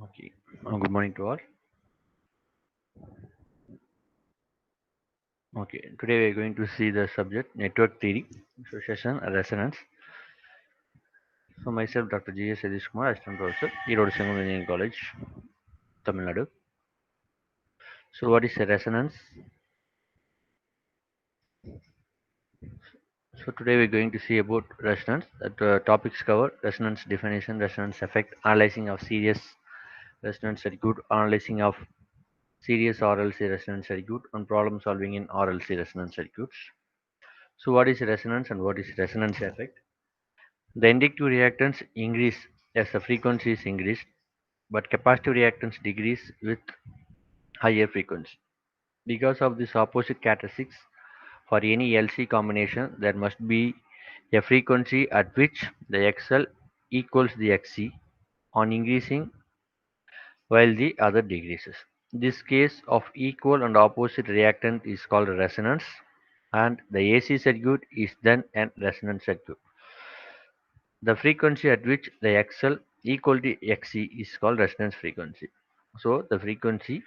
Okay. Good morning to all. Okay. Today we are going to see the subject network theory, association, and resonance. So myself, Dr. G.S. Sadish Kumar, Assistant Professor, Erode Sangam Engineering College, Tamil Nadu. So what is a resonance? So today we're going to see about resonance. The topics cover resonance definition, resonance effect, analyzing of series resonance circuit, analyzing of series RLC resonance circuit, and problem solving in RLC resonance circuits. So what is resonance and what is resonance effect? The inductive reactance increase as the frequency is increased, but capacitive reactance decrease with higher frequency. Because of this opposite characteristics, for any LC combination, there must be a frequency at which the XL equals the XC on increasing while the other decreases. This case of equal and opposite reactant is called resonance, and the AC circuit is then a resonance circuit. The frequency at which the XL equal to XC is called resonance frequency. So the frequency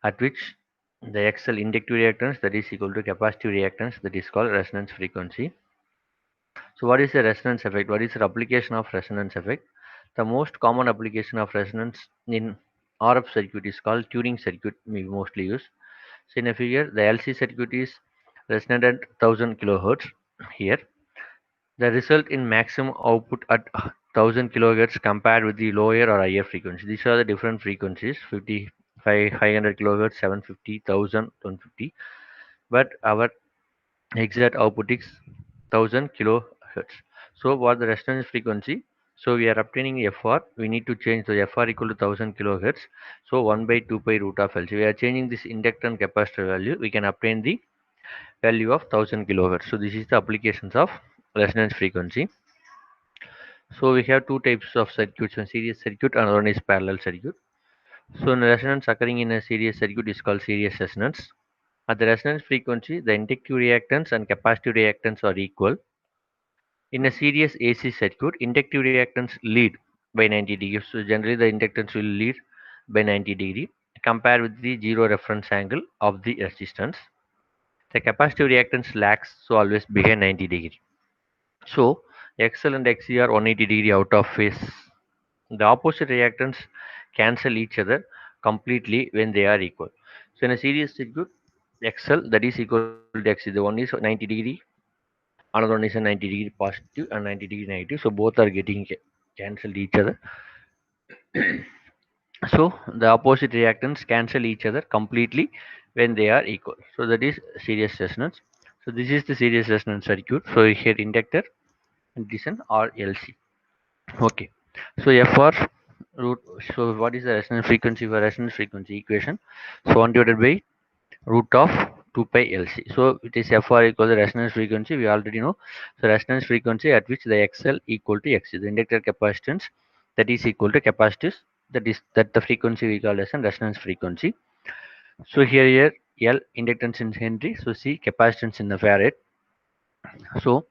at which the XL inductive reactance that is equal to capacitive reactance that is called resonance frequency. So what is the resonance effect? What is the application of resonance effect? The most common application of resonance in RF circuit is called tuning circuit we mostly use. So in a figure, the LC circuit is resonant at 1000 kilohertz here. The result in maximum output at 1000 kilohertz compared with the lower or higher frequency. These are the different frequencies 50, 500 kilohertz, 750, 1000, 150. But our exact output is 1000 kilohertz. So, what the resonance frequency? So, we are obtaining FR. We need to change the FR equal to 1000 kilohertz. So, 1 by 2 pi root of LC. We are changing this inductor and capacitor value. We can obtain the value of 1000 kilohertz. So, this is the applications of resonance frequency. So we have two types of circuits, one series circuit and one is parallel circuit. So in resonance occurring in a series circuit is called series resonance. At the resonance frequency, the inductive reactance and capacitive reactance are equal. In a series AC circuit, inductive reactance lead by 90 degrees. So generally the inductance will lead by 90 degree compared with the zero reference angle of the resistance. The capacitive reactance lags, so always behind 90 degree. So XL and XC are 180 degree out of phase. The opposite reactants cancel each other completely when they are equal. So in a series circuit, XL that is equal to XC. The one is 90 degree, another one is a 90 degree positive and 90 degree negative. So both are getting cancelled each other. So the opposite reactants cancel each other completely when they are equal. So that is series resonance. So this is the series resonance circuit. So here inductor and this is an RLC. Okay. So FR root. So what is the resonance frequency for resonance frequency equation? So 1 divided by root of 2 pi LC. So it is FR equal to resonance frequency. We already know. So resonance frequency at which the XL equal to XC. The inductor capacitance that is equal to capacitance. That the frequency we call as a resonance frequency. So here L inductance in Henry. So C capacitance in the Farad. So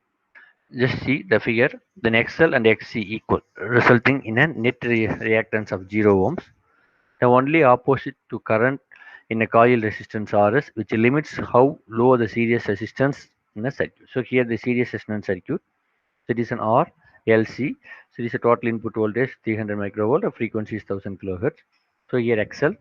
just see the figure. Then XL and XC equal, resulting in a net reactance of 0 ohms. The only opposite to current in a coil resistance RS, which limits how low the series resistance in a circuit. So here the series resistance circuit, so it is an R LC. So it is a total input voltage 300 microvolt, the frequency is 1000 kilohertz. So here XL,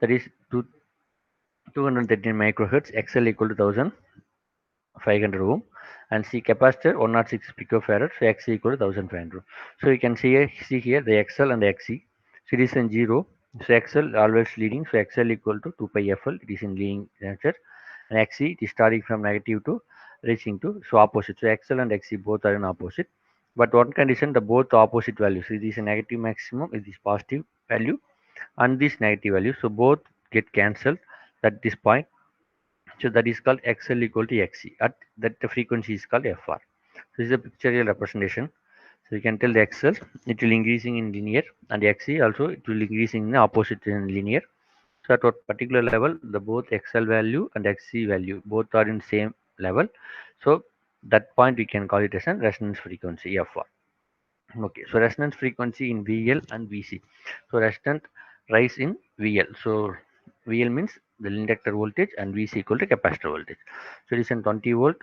that is 213 microhertz, XL equal to 1500 ohm, and C capacitor 106 picofarad, so X equal to 1500. So you can see here the XL and the XC. So it is in 0. So XL always leading. So XL equal to 2 pi FL. It is in leading nature. And XC it is starting from negative to reaching to so opposite. So XL and XC both are in opposite. But one condition the both opposite values. So it is a negative maximum. It is positive value and this negative value. So both get cancelled at this point. So that is called XL equal to XC. At that the frequency is called FR. So this is a pictorial representation. So you can tell the XL it will increasing in linear and XC also it will increasing in the opposite in linear. So at what particular level the both XL value and XC value both are in same level. So that point we can call it as a resonance frequency FR. Okay, so resonance frequency in VL and VC. So resonant rise in VL. So VL means the inductor voltage and VC equal to capacitor voltage. So it is in 20 volt,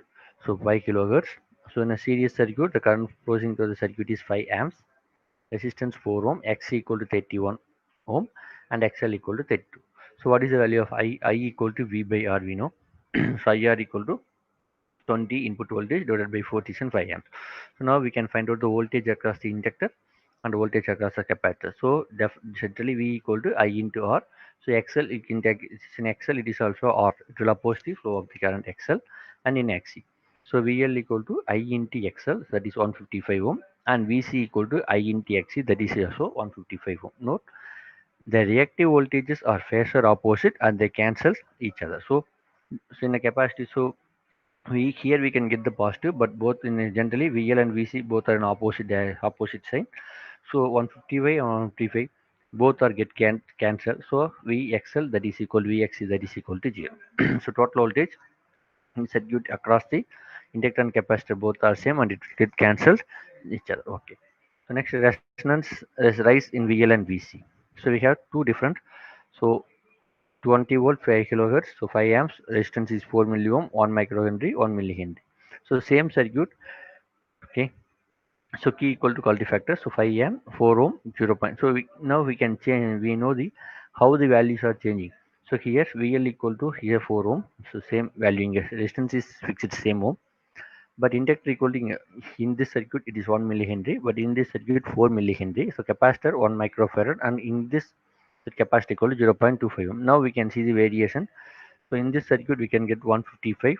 so 5 kilohertz. So in a series circuit, the current flowing through the circuit is 5 amps, resistance 4 ohm, XC equal to 31 ohm, and XL equal to 32. So what is the value of I? I equal to V by R, we know. So IR equal to 20 input voltage divided by 40 and 5 amps. So now we can find out the voltage across the inductor and voltage across the capacitor. So generally V equal to I into R. So XL, it can take, it's in XL, it is also R. It will oppose the flow of the current XL and in XC. So VL equal to I into XL, that is 155 ohm, and VC equal to I into XC, that is also 155 ohm. Note the reactive voltages are phasor opposite and they cancel each other. So in a capacity, so we here we can get the positive, but both in generally VL and VC both are in opposite sign. So 155 and 155 both are get cancelled. So VXL, that is equal to VXC, that is equal to 0. So total voltage in circuit across the inductor and capacitor both are same and it will get cancelled each other. Okay. So next, resonance is rise in VL and VC. So we have two different. So 20 volt 5 kilohertz, so 5 amps, resistance is 4 milliohm, 1 microhenry, 1 millihenry. So same circuit. Okay, so key equal to quality factor, so 5 am 4 ohm 0 point. So now we can change, we know the how the values are changing. So here VL equal to here 4 ohm, so same value, in resistance is fixed same ohm, but inductor equal to, in this circuit it is 1 millihenry, but in this circuit 4 millihenry. So capacitor 1 microfarad, and in this the capacitor equal to 0.25 ohm. Now we can see the variation. So in this circuit we can get 155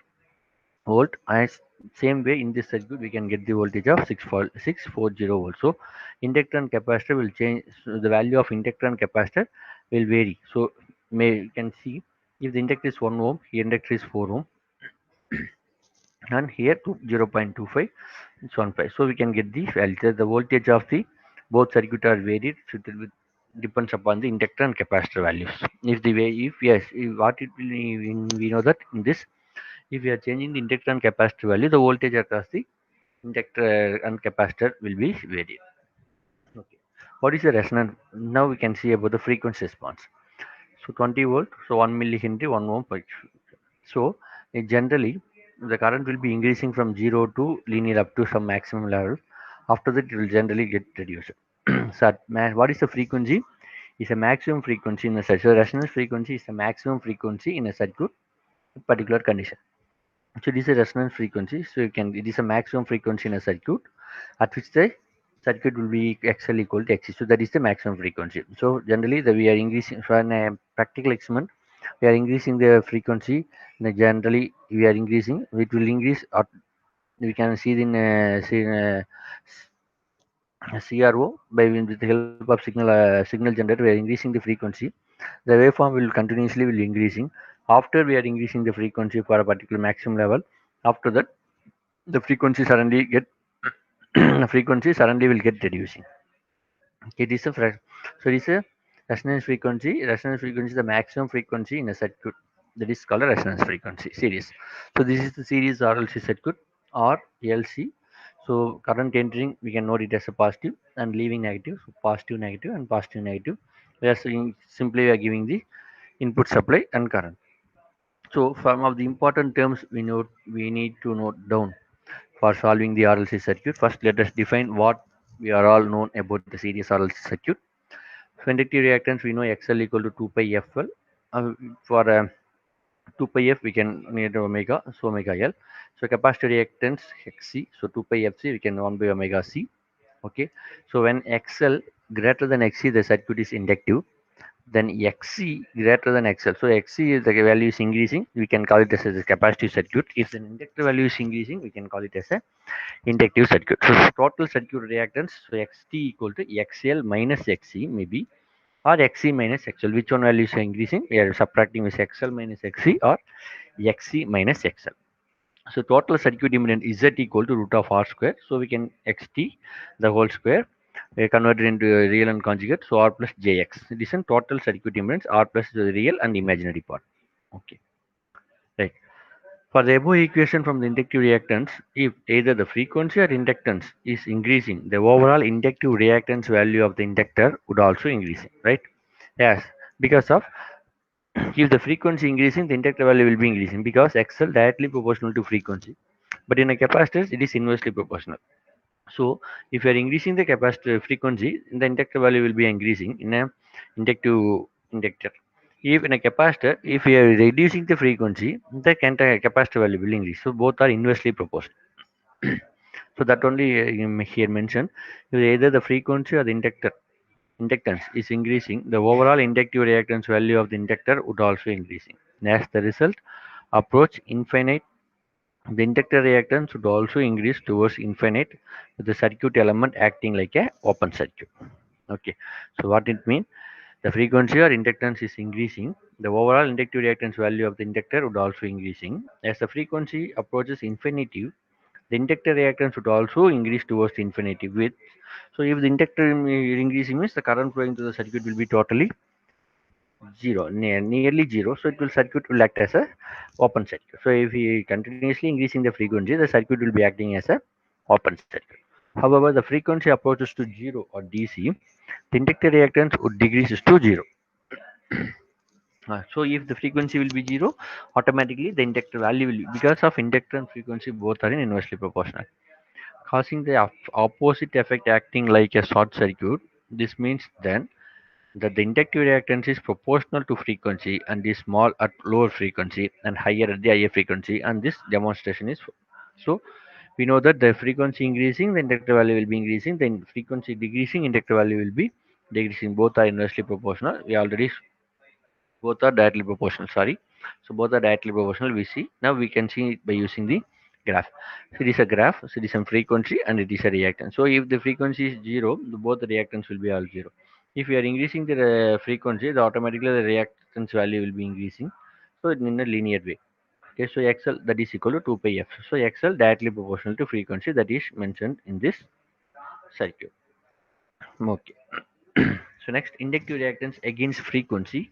volt, as same way in this circuit we can get the voltage of 640 volts. So inductor and capacitor will change, so the value of inductor and capacitor will vary. So may you can see, if the inductor is 1 ohm, here inductor is 4 ohm, and here to 0.25, it's 1.5. So we can get the value. The voltage of the both circuit are varied, so it will depends upon the inductor and capacitor values. If the way, if yes, if what it will, we know that in this, if we are changing the inductor and capacitor value, the voltage across the inductor and capacitor will be varied. Okay. What is the resonance? Now we can see about the frequency response. So 20 volt, so 1 millihenry, 1 ohm per. So generally the current will be increasing from 0 to linear up to some maximum level. After that it will generally get reduced. So what is the frequency? Is a maximum frequency in a circuit. So resonance frequency is the maximum frequency in a circuit particular condition. So it is a resonance frequency. So you can, it is a maximum frequency in a circuit at which the circuit will be XL equal to XC. So that is the maximum frequency. So generally we are increasing, for a practical experiment we are increasing the frequency. Generally we are increasing, it will increase we can see in CRO by with the help of signal generator we are increasing the frequency. The waveform will continuously will increasing. After we are increasing the frequency for a particular maximum level, after that the frequency suddenly get frequency suddenly will get reducing. It is a so it is a resonance frequency. Resonance frequency is the maximum frequency in a circuit. That is called a resonance frequency series. So this is the series RLC circuit or LC. So current entering we can note it as a positive and leaving negative. So positive negative and positive negative. We are saying simply we are giving the input supply and current. So some of the important terms we need to note down for solving the RLC circuit. First, let us define what we are all known about the series RLC circuit. So inductive reactance, we know XL equal to 2 pi FL. For 2 pi F, we can need omega, so omega L. So capacitor reactance XC, so 2 pi FC, we can 1 by omega C. Okay. So when XL greater than XC, the circuit is inductive. Then XC greater than XL. So XC is the value is increasing, we can call it as a capacitive circuit. If the inductor value is increasing, we can call it as a inductive circuit. So total circuit reactance, so XT equal to XL minus XC maybe, or XC minus XL. Which one value is increasing? We are subtracting with XL minus XC or XC minus XL. So total circuit impedance Z equal to root of R square. So we can XT the whole square. We convert it into a real and conjugate. So R plus JX. This is total circuit impedance R plus the real and imaginary part. Okay. Right. For the above equation from the inductive reactance, if either the frequency or inductance is increasing, the overall inductive reactance value of the inductor would also increase, right? Yes, because of if the frequency increasing, the inductor value will be increasing because XL directly proportional to frequency. But in a capacitor, it is inversely proportional. So if you are increasing the capacitor frequency, the inductor value will be increasing in a inductive inductor. If in a capacitor, if you are reducing the frequency, the capacitor value will increase. So both are inversely proportional. So that only here mentioned. If either the frequency or the inductance is increasing, the overall inductive reactance value of the inductor would also increasing. As the result, approach infinite, the inductor reactance would also increase towards infinite with the circuit element acting like a open circuit. Okay, so what it means? The frequency or inductance is increasing. The overall inductive reactance value of the inductor would also increasing. As the frequency approaches infinity, the inductor reactance would also increase towards infinity. With so if the inductor increasing means the current flowing through the circuit will be totally zero, nearly zero. So it will circuit will act as a open circuit. So if we continuously increasing the frequency, the circuit will be acting as a open circuit. However, the frequency approaches to zero or DC, the inductor reactance would decreases to zero. So if the frequency will be zero, automatically the inductor value will be, because of inductor and frequency both are in inversely proportional, causing the opposite effect acting like a short circuit. This means then that the inductive reactance is proportional to frequency and is small at lower frequency and higher at the higher frequency, and this demonstration is so we know that the frequency increasing the inductor value will be increasing, then frequency decreasing inductor value will be decreasing. Both are inversely proportional. We already both are directly proportional, sorry. So both are directly proportional, we see. Now we can see it by using the graph. So it is a graph, so it is some frequency and it is a reactance. So if the frequency is zero, both the reactants will be all zero. If we are increasing the frequency, the automatically the reactance value will be increasing, so in a linear way. Okay, so XL that is equal to 2 pi f. So XL directly proportional to frequency, that is mentioned in this circuit. Okay. So next, inductive reactance against frequency.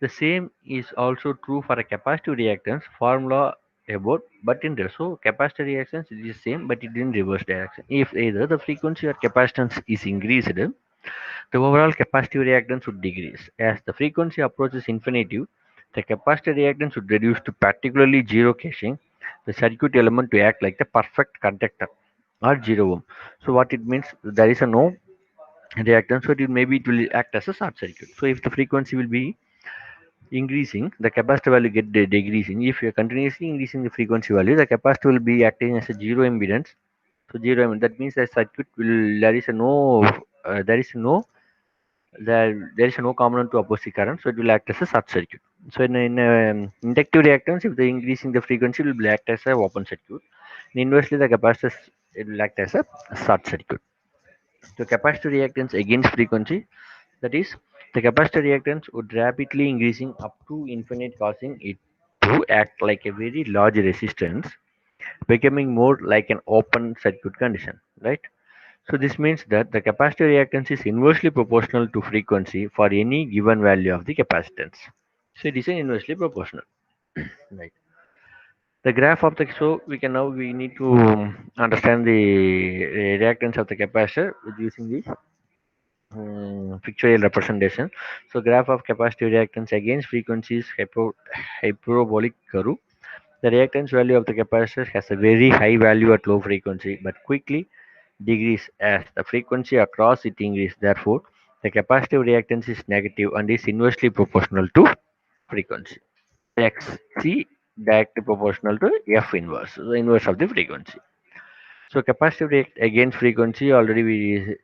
The same is also true for a capacitive reactance formula about, but in so capacitor reactance it is same, but it in reverse direction. If either the frequency or capacitance is increased, the overall capacitive reactance would decrease. As the frequency approaches infinitive, the capacitor reactance would reduce to particularly zero caching the circuit element to act like the perfect conductor or zero ohm. So what it means, there is a no reactance, so it will act as a short circuit. So if the frequency will be increasing, the capacitor value get decreasing. If you are continuously increasing the frequency value, the capacitor will be acting as a zero impedance. So zero impedance, that means the circuit will there is no there is no component to opposite current, so it will act as a short circuit. So in inductive reactance, if the increasing the frequency will act as a open circuit. And inversely, the capacitor it will act as a short circuit. So capacitor reactance against frequency, that is, the capacitor reactance would rapidly increasing up to infinite, causing it to act like a very large resistance, becoming more like an open circuit condition, right? So this means that the capacitor reactance is inversely proportional to frequency for any given value of the capacitance. So it is inversely proportional, right? The graph of the so we can now we need to understand the reactance of the capacitor with using the pictorial representation. So graph of capacitive reactance against frequencies hyperbolic curve. The reactance value of the capacitor has a very high value at low frequency, but quickly decrease as the frequency across it increases. Therefore, the capacitive reactance is negative and is inversely proportional to frequency. Xc directly proportional to F inverse, the inverse of the frequency. So capacitive react against frequency already we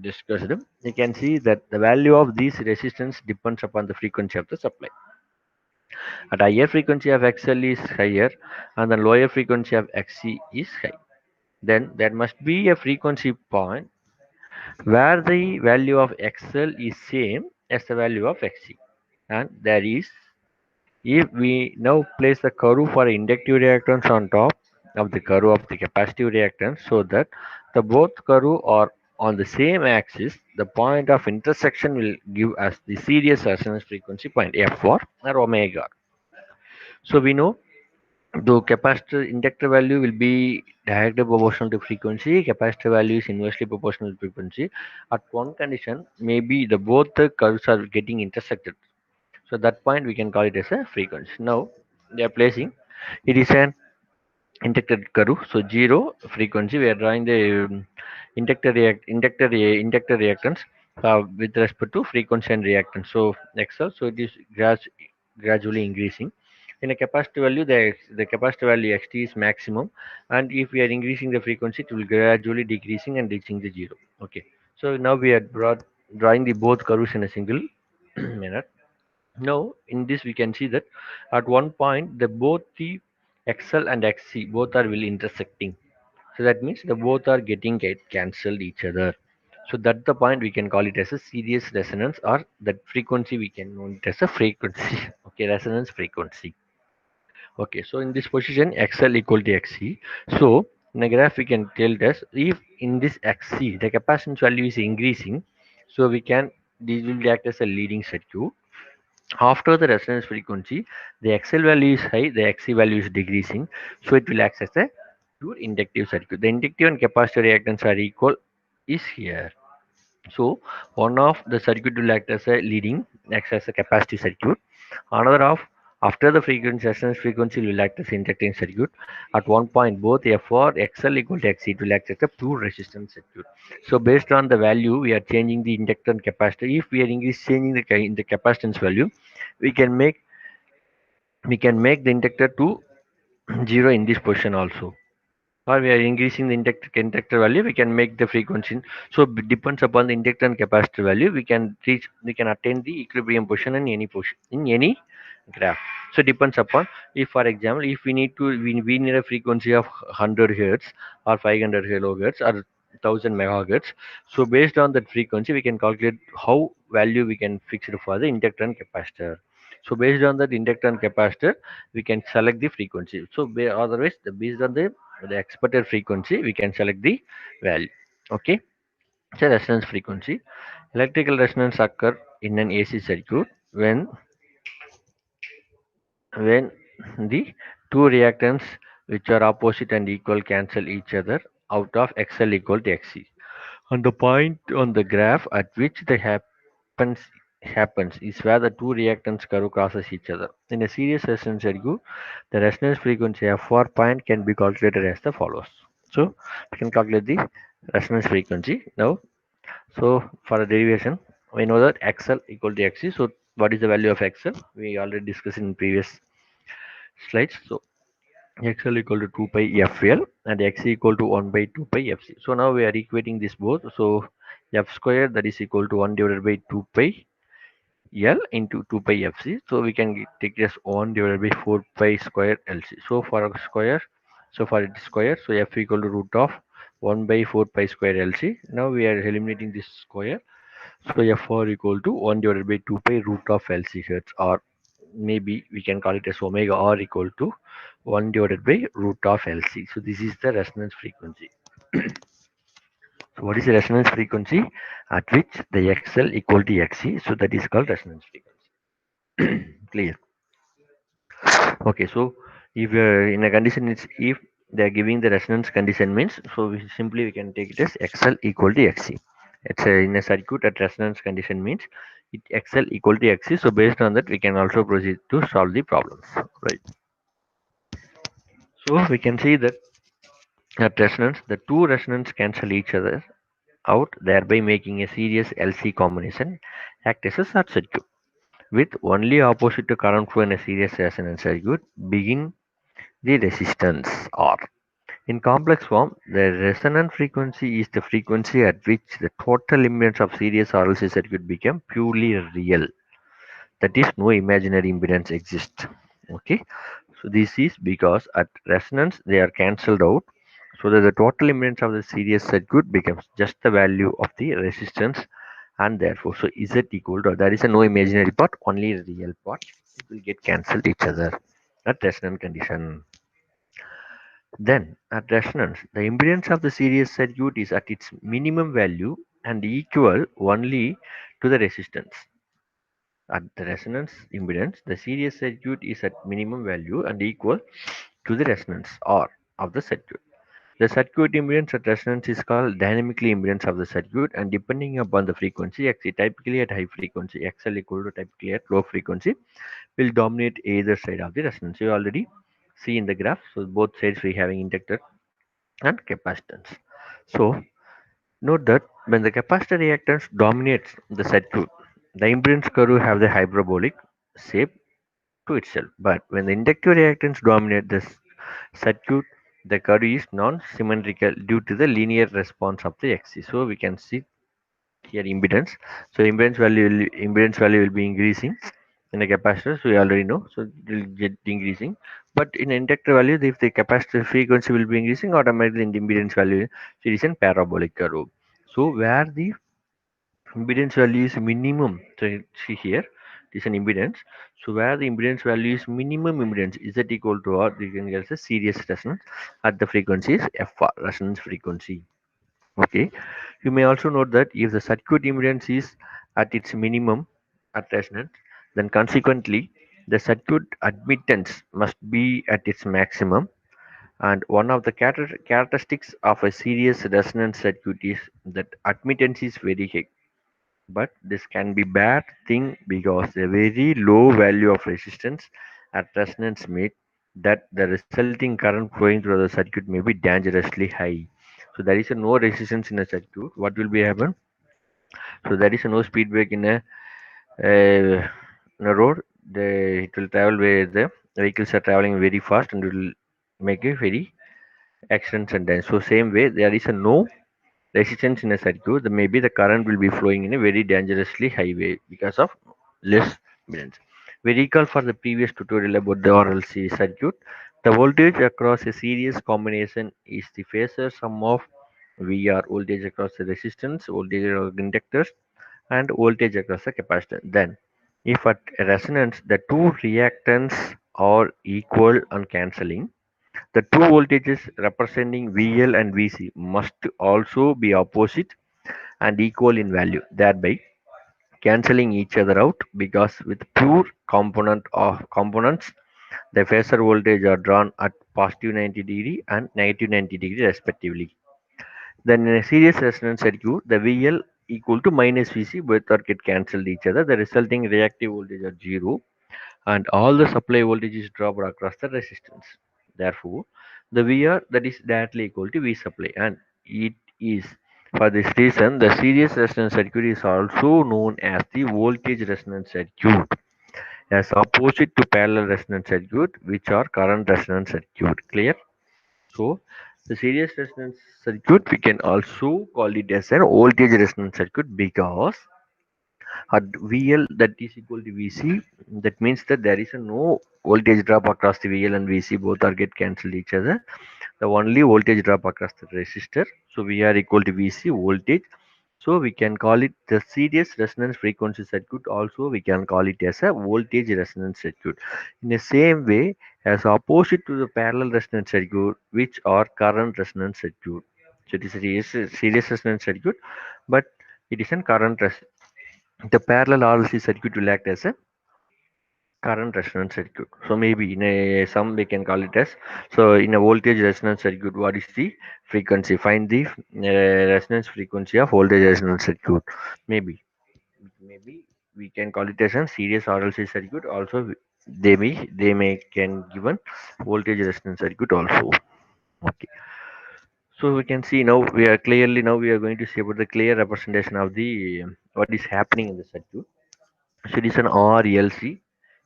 discussed. You can see that the value of these resistance depends upon the frequency of the supply. At higher frequency of XL is higher and the lower frequency of XC is high. Then there must be a frequency point where the value of XL is same as the value of XC. And there is, if we now place the curve for inductive reactance on top of the curve of the capacitive reactance so that the both curve are on the same axis, the point of intersection will give us the series resonance frequency point F or omega. So we know Though capacitor inductor value will be directly proportional to frequency, capacitor value is inversely proportional to frequency. At one condition, maybe the both the curves are getting intersected. So that point we can call it as a frequency. Now they are placing it is an inductor curve. So zero frequency. We are drawing the inductor reactance with respect to frequency and reactance. So XL. So it is gradually increasing. In a capacitor value, the capacitor value xt is maximum, and if we are increasing the frequency, it will gradually decreasing and reaching the zero. Okay. So now we are drawing the both curves in a single manner. Now, in this we can see that at one point the both the XL and XC both are will intersecting. So that means the both are getting cancelled each other. So that's the point we can call it as a series resonance, or that frequency we can know it as a frequency. Okay, resonance frequency. Okay, so in this position XL equal to XC. So in the graph we can tell us if in this XC the capacitance value is increasing, so we can this will act as a leading circuit. After the resonance frequency, the XL value is high, the XC value is decreasing, so it will act as a pure inductive circuit. The inductive and capacitor reactance are equal is here. So one of the circuit will act as a leading, acts as a capacitive circuit. Another of after the frequency resonance frequency will act as inducting circuit. At one point, both F or XL equal to XC, it will act as a pure resistance circuit. So based on the value, we are changing the inductor and capacitor. If we are changing the capacitance value, we can make the inductor to zero in this position also, or we are increasing the inductor value, we can make the frequency. So depends upon the inductor and capacitor value, we can attain the equilibrium position in any position in any graph. So depends upon, if for example if we need a frequency of 100 hertz or 500 kilohertz or 1000 megahertz. So based on that frequency we can calculate how value we can fix it for the inductor and capacitor. So based on that inductor and capacitor we can select the frequency. So otherwise based on the expected frequency we can select the value. Okay. So resonance frequency, electrical resonance occur in an AC circuit when the two reactants which are opposite and equal cancel each other out of XL equal to XC. And the point on the graph at which the happens is where the two reactants curve crosses each other. In a series resonance circuit, the resonance frequency F4 point can be calculated as the follows. So we can calculate the resonance frequency now. So for a derivation, we know that XL equal to XC. So what is the value of XL? We already discussed in previous slides. So XL equal to 2 pi FL and XC equal to 1 by 2 pi FC. So now we are equating this both. So F square, that is equal to 1 divided by 2 pi L into 2 pi FC. So we can take this 1 divided by 4 pi square LC. So for a square, so for it square, so F equal to root of 1 by 4 pi square LC. Now we are eliminating this square. So F4 equal to 1 divided by 2 pi root of LC hertz, or maybe we can call it as omega r equal to 1 divided by root of LC. So this is the resonance frequency. So what is the resonance frequency at which the XL equal to XC? So that is called resonance frequency. Clear? Okay. So if in a condition, it's if they are giving the resonance condition means, so we can take it as XL equal to XC. It's in a circuit at resonance condition means it XL equal to XC. So based on that, we can also proceed to solve the problems. Right. So we can see that at resonance, the two resonance cancel each other out, thereby making a series LC combination act as a short circuit. With only opposite to current flow in a series resonance circuit, begin the resistance R. In complex form, the resonant frequency is the frequency at which the total impedance of series RLC circuit become purely real. That is, no imaginary impedance exists. Okay, so this is because at resonance they are cancelled out, so that the total impedance of the series circuit becomes just the value of the resistance, and therefore so Z equal to, there is a no imaginary part, only real part, it will get cancelled each other at resonant condition. Then at resonance the impedance of the series circuit is at its minimum value and equal only to the resistance. At the resonance impedance, the series circuit is at minimum value and equal to the resonance R of the circuit. The circuit impedance at resonance is called dynamically impedance of the circuit, and depending upon the frequency, Xc typically at high frequency, XL equal to typically at low frequency, will dominate either side of the resonance. You already see in the graph. So both sides we having inductor and capacitance. So note that when the capacitor reactance dominates the circuit, the impedance curve have the hyperbolic shape to itself. But when the inductive reactance dominate the circuit, the curve is non-symmetrical due to the linear response of the Xc. So we can see here impedance. So impedance value will be increasing in the capacitors. We already know. So it will get increasing. But in inductor value, if the capacitor frequency will be increasing, automatically in the impedance value, so it is in parabolic curve. So where the impedance value is minimum, so see here it is an impedance, so where the impedance value is minimum impedance z equal to r, you can get a series resonance at the frequency is fr, resonance frequency. Okay, you may also note that if the circuit impedance is at its minimum at resonance, then consequently the circuit admittance must be at its maximum. And one of the characteristics of a series resonance circuit is that admittance is very high, but this can be bad thing because a very low value of resistance at resonance means that the resulting current flowing through the circuit may be dangerously high. So there is a no resistance in a circuit. What will be happen? So there is a no speed break in a road. It will travel where the vehicles are traveling very fast and will make a very accidents and then. So same way there is a no resistance in a circuit, then maybe the current will be flowing in a very dangerously high way because of less impedance. We recall for the previous tutorial about the RLC circuit. The voltage across a series combination is the phasor sum of VR, voltage across the resistance, voltage across inductors, and voltage across the capacitor. Then, if at resonance the two reactants are equal and cancelling, the two voltages representing VL and VC must also be opposite and equal in value, thereby cancelling each other out, because with pure components, the phasor voltage are drawn at positive 90 degree and negative 90 degree respectively. Then in a series resonance circuit, the VL equal to minus VC both are get cancelled each other. The resulting reactive voltage are zero, and all the supply voltage is dropped across the resistance. Therefore, the VR that is directly equal to V supply, and it is for this reason the series resonance circuit is also known as the voltage resonance circuit, as opposite to parallel resonance circuit, which are current resonance circuit. Clear? So the series resonance circuit we can also call it as an voltage resonance circuit because at VL that is equal to VC, that means that there is a no voltage drop across the VL and VC, both are get cancelled each other. The only voltage drop across the resistor, so VR equal to VC voltage. So we can call it the series resonance frequency circuit. Also we can call it as a voltage resonance circuit. In the same way as opposite to the parallel resonance circuit, which are current resonance circuit. So it is a series resonance circuit, but it is a the parallel RLC circuit will act as a current resonance circuit. So maybe in a some we can call it as, so in a voltage resonance circuit, what is the frequency? Find the resonance frequency of voltage resonance circuit. Maybe we can call it as a series RLC circuit. Also they may can given voltage resonance circuit also. Okay. So we can see now we are going to see about the clear representation of the what is happening in the circuit. So it is an RLC.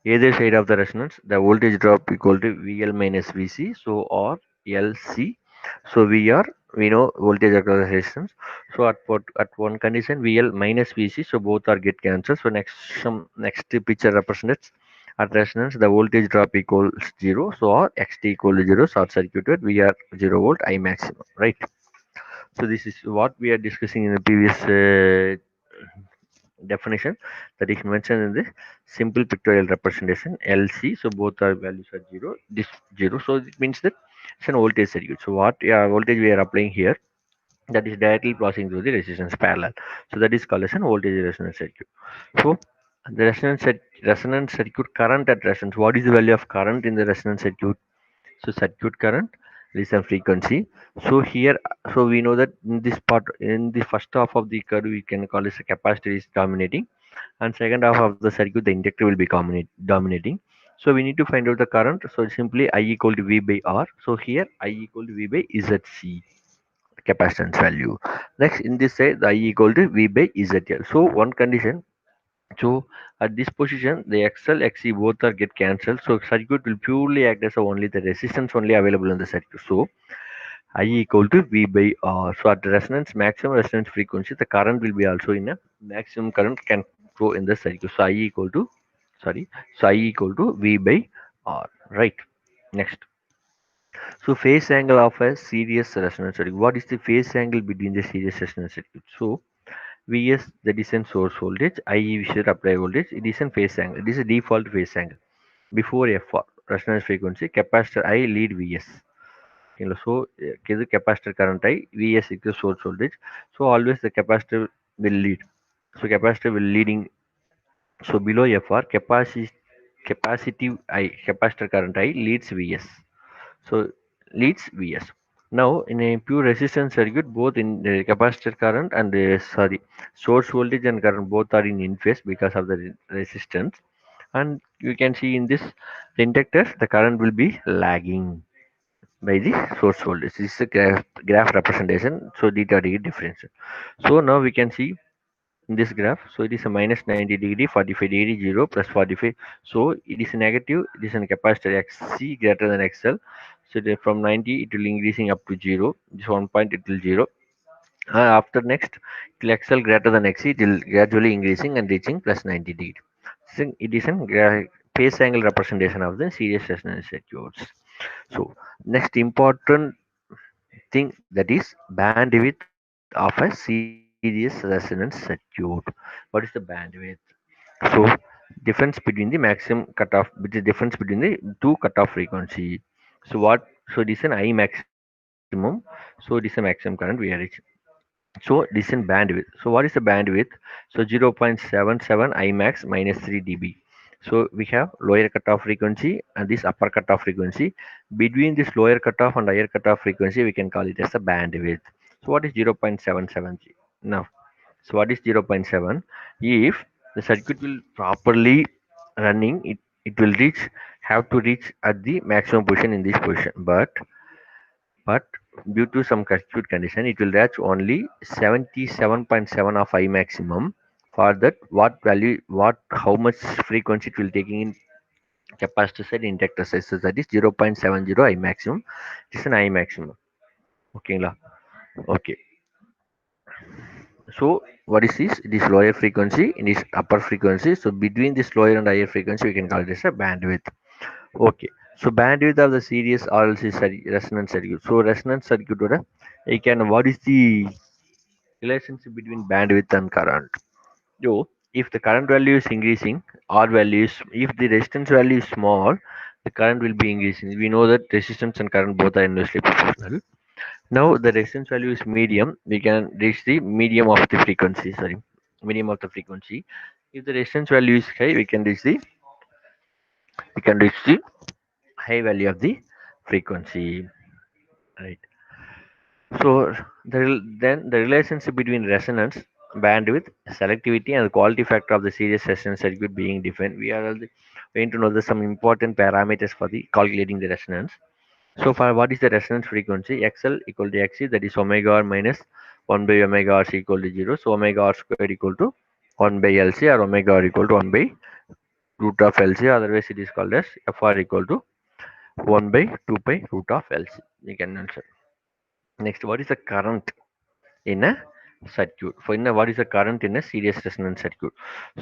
Either side of the resonance, the voltage drop equal to VL minus VC. So RLC. So we know voltage across the resistance. So at one condition VL minus VC. So both are get cancelled. So next picture represents at resonance the voltage drop equals zero. So or XT equal to zero. Short circuited VR 0 volt I maximum. Right. So this is what we are discussing in the previous definition that is mentioned in the simple pictorial representation LC. So both are values are zero. This zero. So it means that it's an voltage circuit. So what voltage we are applying here, that is directly passing through the resistance parallel. So that is called as an voltage resonance circuit. So the resonance circuit current at resonance. What is the value of current in the resonance circuit? So circuit current, listen frequency. So here, so we know that in this part, in the first half of the curve, we can call this a capacitor is dominating, and second half of the circuit, the inductor will be dominating. So we need to find out the current. So simply I equal to V by R. So here I equal to V by ZC, capacitance value. Next in this side, the I equal to V by ZL. So one condition, so at this position, the XL, XC both are get cancelled. So circuit will purely act as only the resistance only available in the circuit. So I equal to V by R. So at resonance, maximum resonance frequency, the current will be also in a maximum current can flow in the circuit. So I equal to, sorry, so I equal to V by R. Right. Next. So phase angle of a series resonance circuit. What is the phase angle between the series resonance circuit? So Vs, that is a source voltage. I should apply voltage. It is a phase angle. It is a default phase angle. Before FR, resonance frequency, capacitor I lead Vs. Okay, so the capacitor current I, Vs equals source voltage. So always the capacitor will lead. So capacitor will leading. So below FR, capacitive I, capacitor current I leads Vs. So leads Vs. Now in a pure resistance circuit, both in the capacitor current and source voltage and current both are in phase because of the resistance. And you can see in this the inductors the current will be lagging by the source voltage. This is a graph representation. So theta degree difference. So now we can see in this graph. So it is a minus 90 degree, 45 degree, 0 plus 45. So it is a negative. It is a capacitor XC greater than XL. So from 90 it will increasing up to 0. This one point it will 0. After next, till XL greater than XC, it will gradually increasing and reaching plus 90 degree. So it is a phase angle representation of the series resonance circuits. So next important thing, that is bandwidth of a series resonance circuit. What is the bandwidth? So difference between the maximum cutoff, which is difference between the two cutoff frequency. So what? So it is an I maximum. So it is a maximum current we are reaching. So this in bandwidth. So what is the bandwidth? So 0.77 Imax minus 3 dB. So we have lower cutoff frequency and this upper cutoff frequency. Between this lower cutoff and higher cutoff frequency, we can call it as a bandwidth. So what is 0.77 G? Now, so what is 0.7? If the circuit will properly running, it will reach, have to reach at the maximum position in this position. But due to some circuit condition, it will reach only 77.7 of I maximum. For that, what value, what, how much frequency it will taking in capacitor side, inductor side. So that is 0.70 I maximum. This is an I maximum. Okay, la. Okay. So what is this? It is lower frequency, it is upper frequency. So between this lower and higher frequency, we can call it as a bandwidth. Okay. So bandwidth of the series RLC resonance circuit. So resonance circuit, you can, what is the relationship between bandwidth and current? So if the current value is increasing, R value is, if the resistance value is small, the current will be increasing. We know that resistance and current both are inversely proportional. Now the resistance value is medium. We can reach the medium of the frequency. Sorry, medium of the frequency. If the resistance value is high, we can reach the high value of the frequency. Right. So then the relationship between resonance, bandwidth, selectivity, and the quality factor of the series resonance circuit being defined. We are also going to know the some important parameters for the calculating the resonance. So for what is the resonance frequency? XL equal to XC, that is omega r minus 1 by omega r c equal to 0. So omega r square equal to 1 by LC, or omega r equal to 1 by root of LC. Otherwise it is called as FR equal to 1 by 2 pi root of LC. You can answer. Next, what is the current in a circuit? For in a, what is the current in a series resonance circuit?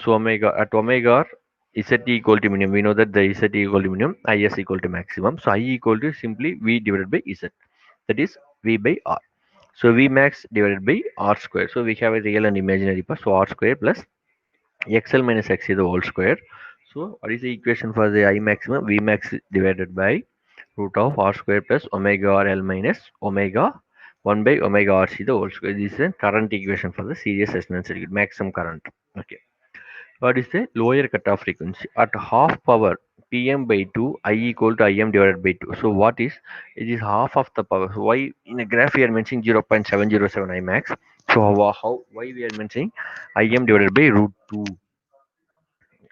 So omega at omega r, Z equal to minimum. We know that the Z equal to minimum, Is equal to maximum. So I equal to simply V divided by Z. That is V by R. So V max divided by R square. So we have a real and imaginary part. So R square plus XL minus XC the whole square. So what is the equation for the I maximum? V max divided by root of R square plus omega R L minus omega 1 by omega R C the whole square. This is the current equation for the series resonance circuit, maximum current. Okay. What is the lower cutoff frequency? At half power, Pm by 2, I equal to Im divided by 2. So what is, it is half of the power. So why in a graph we are mentioning 0.707 I max? So why we are mentioning Im divided by root 2?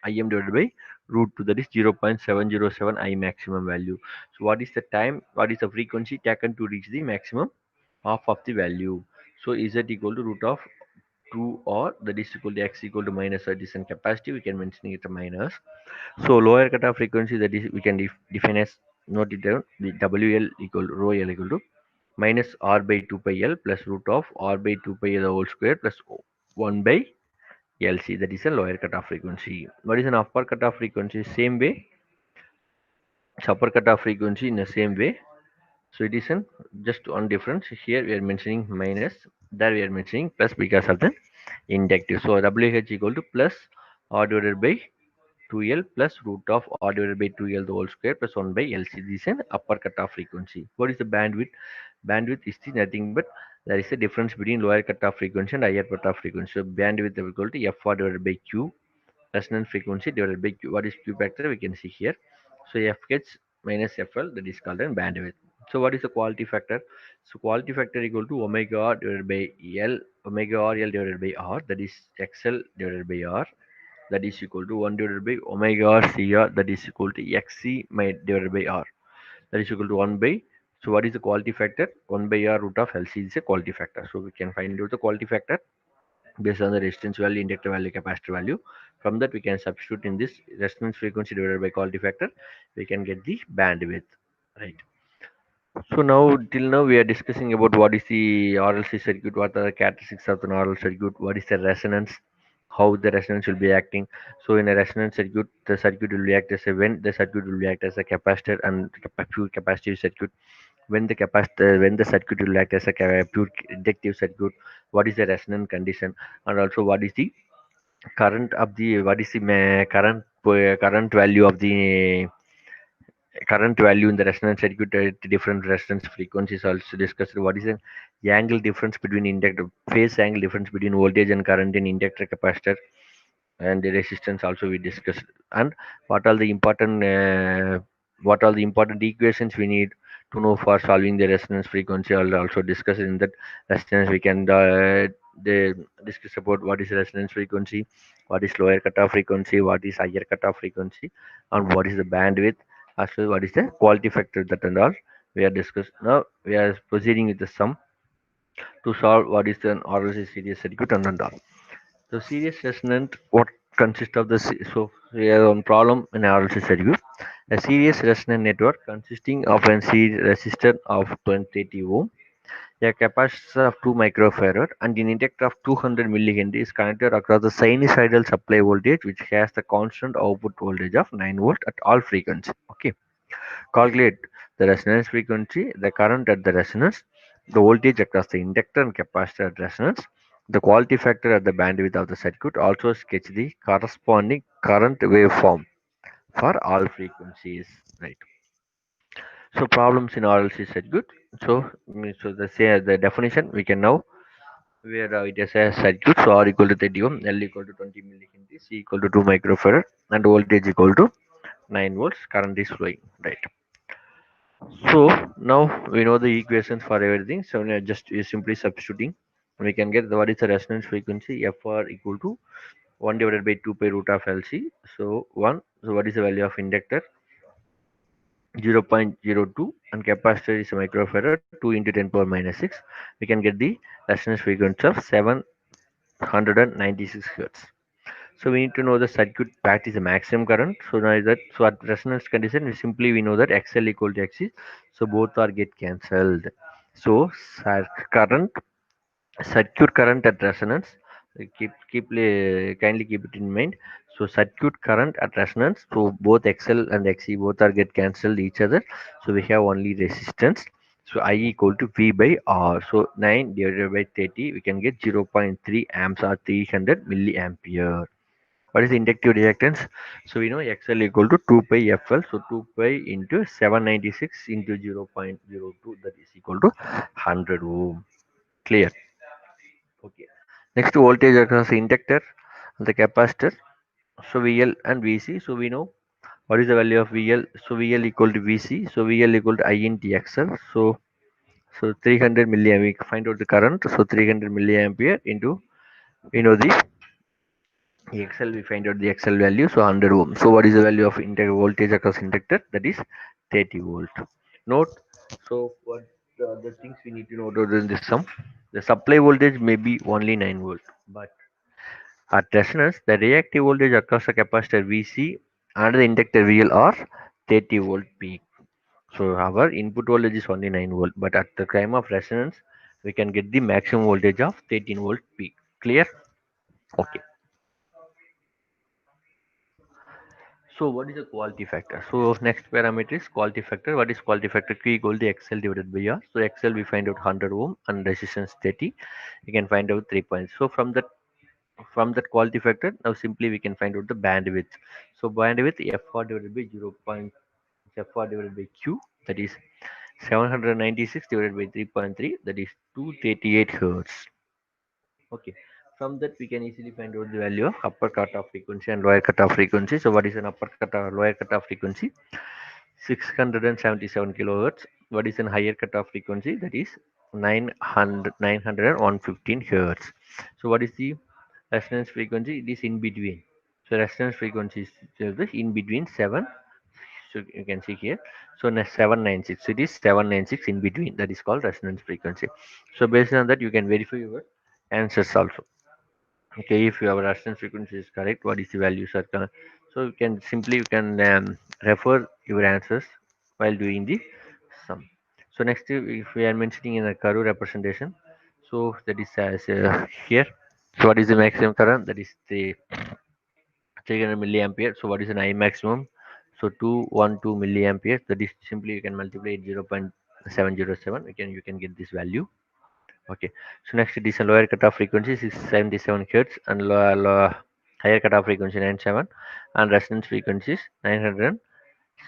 Im divided by root 2, that is 0.707 I maximum value. So what is the time, what is the frequency taken to reach the maximum half of the value? So is that equal to root of 2, or that is equal to x equal to minus addition capacity, we can mention it a minus. So lower cutoff frequency, that is we can define as, note it down, the WL equal to rho L equal to minus R by 2 pi L plus root of R by 2 pi L the whole square plus 1 by LC, that is a lower cutoff frequency. What is an upper cutoff frequency? Same way, it's upper cutoff frequency in the same way. So it is an just one difference. Here we are mentioning minus, there we are mentioning plus because of the inductive. So WH equal to plus R divided by 2L plus root of R divided by 2L the whole square plus 1 by LC. This is an upper cutoff frequency. What is the bandwidth? Bandwidth is the nothing but there is a difference between lower cutoff frequency and higher cutoff frequency. So bandwidth is equal to FR divided by Q, resonance frequency divided by Q. What is Q factor? We can see here. So FH minus FL, that is called a bandwidth. So what is the quality factor? So quality factor equal to omega R divided by L, omega RL divided by R, that is XL divided by R, that is equal to 1 divided by omega R CR, that is equal to XC divided by R, that is equal to 1 by, so what is the quality factor? 1 by R root of LC is a quality factor. So we can find out the quality factor based on the resistance value, inductor value, capacitor value. From that we can substitute in this resonance frequency divided by quality factor, we can get the bandwidth, right? So now till now we are discussing about what is the RLC circuit, what are the characteristics of an RL circuit, what is the resonance, how the resonance will be acting. So in a resonance circuit, the circuit will react as a, when the circuit will react as a capacitor and pure capacitive circuit, when the capacitor, when the circuit will act as a pure inductive circuit, what is the resonance condition, and also what is the current of the, what is the current value of the current value in the resonance circuit at different resonance frequencies. Also discussed what is the angle difference between inductor, phase angle difference between voltage and current in inductor, capacitor, and the resistance also we discussed. And what are the important equations we need to know for solving the resonance frequency. I'll also discuss in that resonance. We can discuss about what is resonance frequency, what is lower cutoff frequency, what is higher cutoff frequency, and what is the bandwidth, as well what is the quality factor, that and all we are discussed. Now we are proceeding with the sum to solve what is an RLC series circuit and all. So series resonant, what consists of the so we have one problem in RLC circuit. A series resonant network consisting of a series resistor of 230 ohm, a capacitor of 2 microfarad, and an inductor of 200 millihenry is connected across the sinusoidal supply voltage, which has the constant output voltage of 9 volt at all frequency. Okay. Calculate the resonance frequency, the current at the resonance, the voltage across the inductor and capacitor at resonance, the quality factor at the bandwidth of the circuit. Also sketch the corresponding current waveform for all frequencies. Right. So problems in RLC circuit. So, the definition we can now, where it is a circuit. So R equal to 30 ohm, L equal to 20 millihenry, C equal to 2 microfarad, and voltage equal to 9 volts. Current is flowing. Right. So now we know the equations for everything. So we are just simply substituting. We can get what is the resonance frequency, FR equal to 1 divided by 2 pi root of LC. So 1. So what is the value of inductor? 0.02, and capacitor is a microfarad, 2 into 10 power minus 6. We can get the resonance frequency of 796 hertz. So we need to know the circuit path is the maximum current. So now is that, so at resonance condition we know that XL equal to XC. So both are get cancelled. So current, circuit current at resonance, kindly keep it in mind. So circuit current at resonance, so both XL and XC both are get cancelled each other. So we have only resistance. So I equal to V by R. So 9 divided by 30, we can get 0.3 amps or 300 milliampere. What is the inductive reactance? So we know XL equal to 2 pi FL. So 2 pi into 796 into 0.02, that is equal to 100 ohm. Clear? Okay. Next, voltage across the inductor, the capacitor. So VL and VC. So we know What is the value of VL? So VL equal to VC. So VL equal to I into XL. So 300 milliampere. We find out the current. So 300 milliampere into the XL. We find out the XL value. So 100 ohm. So what is the value of inductor voltage across inductor? That is 30 volt. Note. So what the things we need to note out in this sum? The supply voltage may be only 9 volt, but at resonance, the reactive voltage across the capacitor VC and the inductor VL are 30 volt peak. So our input voltage is only 9 volt, but at the time of resonance, we can get the maximum voltage of 13 volt peak. Clear? Okay. So what is the quality factor? So next parameter is quality factor. What is quality factor? Q equal to XL divided by R. So XL we find out 100 ohm and resistance 30. We can find out 3 points. So from that quality factor, now simply we can find out the bandwidth. So bandwidth FR divided by 0. FR divided by Q, that is 796 divided by 3.3, that is 238 hertz. Okay. From that we can easily find out the value of upper cutoff frequency and lower cutoff frequency. So what is an upper cutoff, lower cutoff frequency? 677 kilohertz. What is an higher cutoff frequency? That is 900 hertz. So what is the resonance frequency? It is in between. So resonance frequency is in between 7. So you can see here. So 796. It is 796 in between. That is called resonance frequency. So based on that, you can verify your answers also. Okay, if your resonance frequency is correct, what is the values are correct? So you can refer your answers while doing the sum. So next, if we are mentioning in a curve representation, so that is as here. So what is the maximum current? That is the 300 milliampere. So what is an I maximum? So 212 milliampere. That is simply you can multiply it 0.707. You can get this value. Okay. So next it is a lower cutoff frequency is 77 hertz and higher cutoff frequency 97 and resonance frequency is 900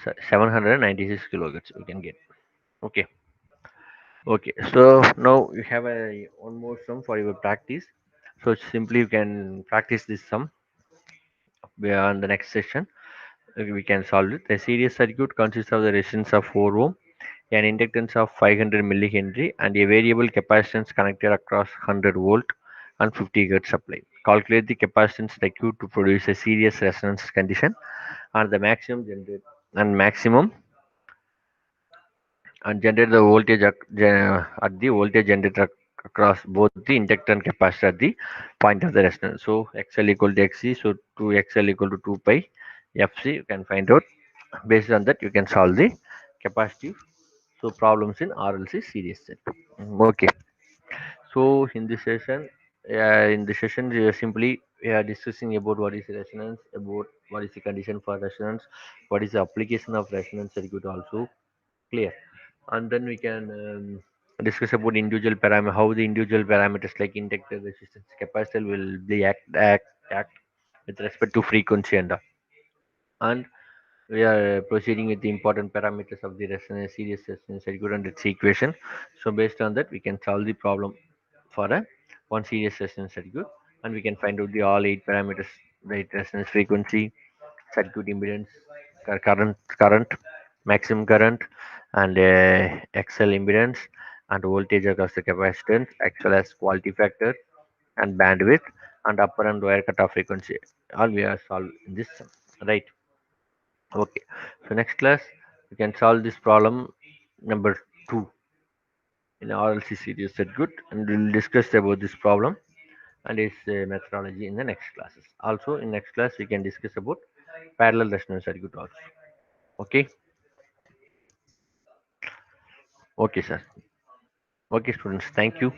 796 kilohertz we can get. Okay. Okay. So now you have a one more sum for your practice. So simply you can practice this sum on the next session. We can solve it. The series circuit consists of the resistance of 4 ohm, an inductance of 500 millihenry, and a variable capacitance connected across 100 volt and 50 hertz supply. Calculate the capacitance required to produce a series resonance condition and the maximum and generate the voltage at the voltage generated across both the inductor and capacitor at the point of the resonance. So XL equal to XC, so 2 XL equal to 2 pi FC. You can find out. Based on that, you can solve the capacitive problems in RLC series set. Okay. So in this session, we are discussing about what is resonance, about what is the condition for resonance, what is the application of resonance circuit also clear, and then we can discuss about individual parameter, how the individual parameters like inductor, resistance, capacitor will be act with respect to frequency and we are proceeding with the important parameters of the resonance series resonance circuit and its equation. So based on that, we can solve the problem for a one series resonance circuit, and we can find out the all 8 parameters: right, resonance frequency, circuit impedance, current, maximum current, and XL impedance, and voltage across the capacitance, as well as quality factor and bandwidth, and upper and lower cutoff frequency. All we are solved in this sum, right? Okay. So next class we can solve this problem number 2 in RLC series circuit, and we'll discuss about this problem and its methodology in the next classes. Also, in next class we can discuss about parallel resonance circuit also. Okay. Okay, sir. Okay, students. Thank you.